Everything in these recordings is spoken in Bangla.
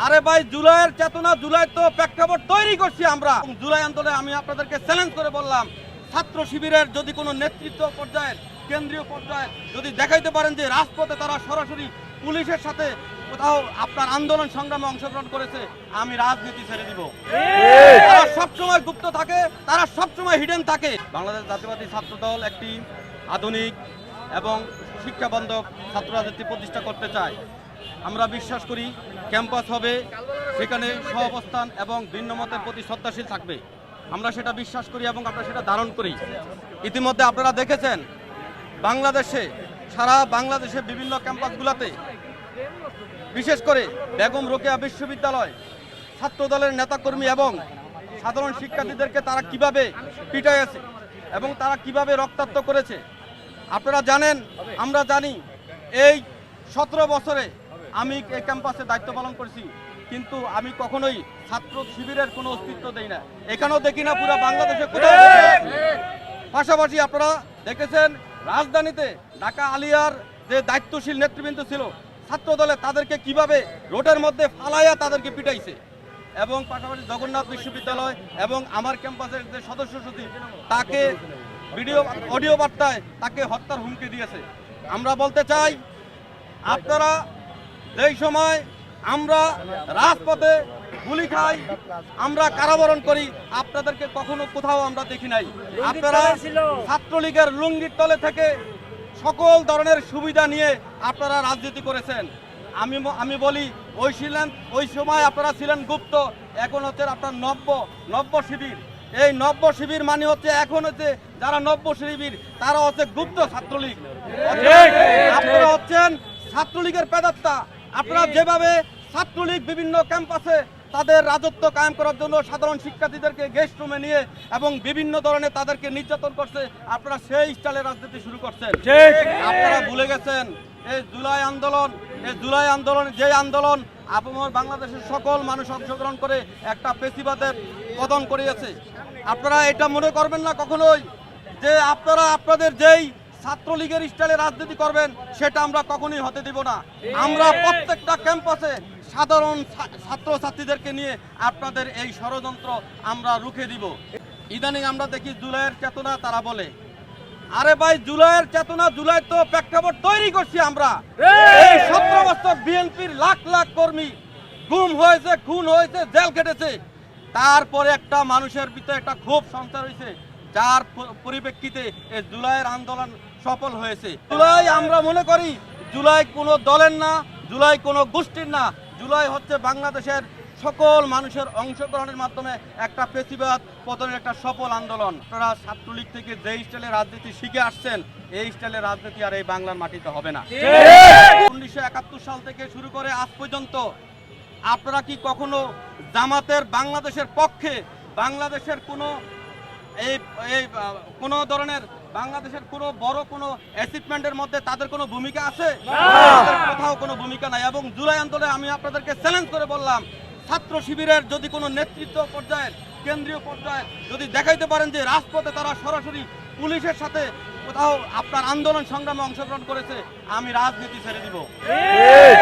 আরে ভাই, জুলাইয়ের চেতনা, জুলাই তো প্রেক্ষাপট তৈরি করছি আমরা। জুলাই আন্দোলনে আমি আপনাদেরকে চ্যালেঞ্জ করে বললাম, ছাত্র শিবিরের যদি কোনো নেতৃত্ব পর্যায়ের, কেন্দ্রীয় পর্যায়ে যদি দেখাইতে পারেন যে রাজপথে তারা সরাসরি পুলিশের সাথে কোথাও আপনার আন্দোলন সংগ্রামে অংশগ্রহণ করেছে, আমি রাজনীতি ছেড়ে দিব। তারা সবসময় গুপ্ত থাকে, তারা সবসময় হিডেন থাকে। বাংলাদেশ জাতীয়তাবাদী ছাত্র দল একটি আধুনিক এবং শিক্ষাবন্ধক ছাত্র রাজনীতি প্রতিষ্ঠা করতে চায়। আমরা বিশ্বাস করি ক্যাম্পাস হবে, সেখানে সহাবস্থান এবং ভিন্ন মতের প্রতি শ্রদ্ধাশীল থাকবে। আমরা সেটা বিশ্বাস করি এবং আমরা সেটা ধারণ করি। ইতিমধ্যে আপনারা দেখেছেন বাংলাদেশে, সারা বাংলাদেশে বিভিন্ন ক্যাম্পাসগুলোতে, বিশেষ করে বেগম রোকেয়া বিশ্ববিদ্যালয় ছাত্র দলের নেতাকর্মী এবং সাধারণ শিক্ষার্থীদেরকে তারা কিভাবে পিটাইছে এবং তারা কিভাবে রক্তাক্ত করেছে আপনারা জানেন, আমরা জানি। এই 17 বছরে আমি এই ক্যাম্পাসে দায়িত্ব পালন করেছি, কিন্তু আমি কখনোই ছাত্র শিবিরের কোনো অস্তিত্ব দেই না। এখানেও দেখি না, পুরো বাংলাদেশে কোথাও। পাশাপাশি আপনারা দেখেছেন রাজধানীতে ঢাকা আলিয়ার যে দায়িত্বশীল নেতৃবৃন্দ ছিল ছাত্র দলে, তাদেরকে কিভাবে রোডের মধ্যে ফালাইয়া তাদেরকে পিটাইছে। এবং পাশাপাশি জগন্নাথ বিশ্ববিদ্যালয় এবং আমার ক্যাম্পাসের যে সদস্য সচিব, তাকে অডিও বার্তায় তাকে হত্যার হুমকি দিয়েছে। আমরা বলতে চাই, আপনারা যেই সময় আমরা রাজপথে গুলি খাই, আমরা কারাবরণ করি, আপনাদেরকে কখনো কোথাও আমরা দেখি নাই। আপনারা ছাত্রলীগের লুঙ্গির তলে থেকে সকল ধরনের সুবিধা নিয়ে আপনারা রাজনীতি করেছেন। আমি বলি, ওই সময় আপনারা ছিলেন গুপ্ত, এখন হচ্ছে আপনার নব্য শিবির। এই নব্য শিবির মানে হচ্ছে, এখন হচ্ছে যারা নব্য শিবির তারা হচ্ছে গুপ্ত ছাত্রলীগ। আপনারা হচ্ছেন ছাত্রলীগের প্রেতাত্মা। আপনারা যেভাবে ছাত্রলীগ বিভিন্ন ক্যাম্পাসে তাদের রাজত্ব কায়েম করার জন্য সাধারণ শিক্ষার্থীদেরকে গেস্ট রুমে নিয়ে এবং বিভিন্ন ধরনের তাদেরকে নির্যাতন করছে, আপনারা সেই স্টাইলে রাজনীতি শুরু করছেন। আপনারা ভুলে গেছেন এই জুলাই আন্দোলন যে আন্দোলন আপামর বাংলাদেশের সকল মানুষ অংশগ্রহণ করে একটা পেশিবাদের পতন করিয়েছে। আপনারা এটা মনে করবেন না কখনোই যে আপনারা আপনাদের যেই ছাত্রলীগের স্টাইলে রাজনীতি করবেন, সেটা আমরা কখনোই হতে দিব না। আমরা প্রত্যেকটা ক্যাম্পাসে সাধারণ ছাত্রছাত্রীদেরকে নিয়ে আপনাদের এই ষড়যন্ত্র আমরা রুখে দিব। ইদানিং আমরা দেখি জুলাইয়ের চেতনা, তারা বলে, আরে ভাই, জুলাইয়ের চেতনা, জুলাই তো প্রেক্ষাপট তৈরি করছি আমরা। এই 17 বছর বিএনপির লাখ লাখ কর্মী গুম হয়েছে, খুন হয়েছে, জেল কেটেছে, তারপরে একটা মানুষের ভিতরে একটা ক্ষোভ সঞ্চার হয়েছে, যার পরিপ্রেক্ষিতে এই জুলাইয়ের আন্দোলন সফল হয়েছে। জুলাই আমরা মনে করি জুলাই কোনো দলের না, জুলাই কোনো গোষ্ঠীর না, জুলাই হচ্ছে বাংলাদেশের সকল মানুষের অংশগ্রহণের মাধ্যমে একটা পেশিবাদ পতনের একটা সফল আন্দোলন। আপনারা ছাত্রলীগ থেকে যে স্টাইলে রাজনীতি শিখে আসছেন, এই স্টাইলে রাজনীতি আর এই বাংলার মাটিতে হবে না। 1971 সাল থেকে শুরু করে আজ পর্যন্ত আপনারা কি কখনো জামাতের বাংলাদেশের পক্ষে, বাংলাদেশের কোনো ধরনের বাংলাদেশের কোনো বড় কোনো অ্যাচিভমেন্টের মধ্যে তাদের কোনো ভূমিকা আছে? কোথাও কোনো ভূমিকা নাই। এবং জুলাই আন্দোলনে আমি আপনাদেরকে চ্যালেঞ্জ করে বললাম, ছাত্র শিবিরের যদি কোনো নেতৃত্ব পর্যায়ের, কেন্দ্রীয় পর্যায়ে যদি দেখাইতে পারেন যে রাজপথে তারা সরাসরি পুলিশের সাথে কোথাও আপনার আন্দোলন সংগ্রামে অংশগ্রহণ করেছে, আমি রাজনীতি ছেড়ে দিব।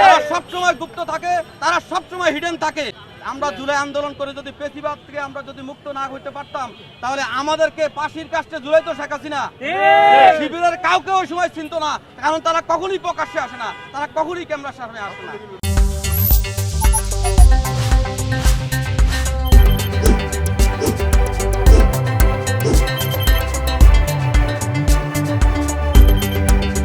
তারা সবসময় গুপ্ত থাকে, তারা সবসময় হিডেন থাকে। আমরা জুলাই আন্দোলন করে যদি পেশিবাদ থেকে আমরা যদি মুক্ত না হইতে পারতাম, তাহলে আমাদেরকে ফাঁসির কাস্টে ঝুলাই তো শেখ হাসিনা। শিবিরের কাউকে ওই সময় চিনত না, কারণ তারা কখনোই প্রকাশ্যে আসে না, তারা কখনোই ক্যামেরার সামনে আসে না।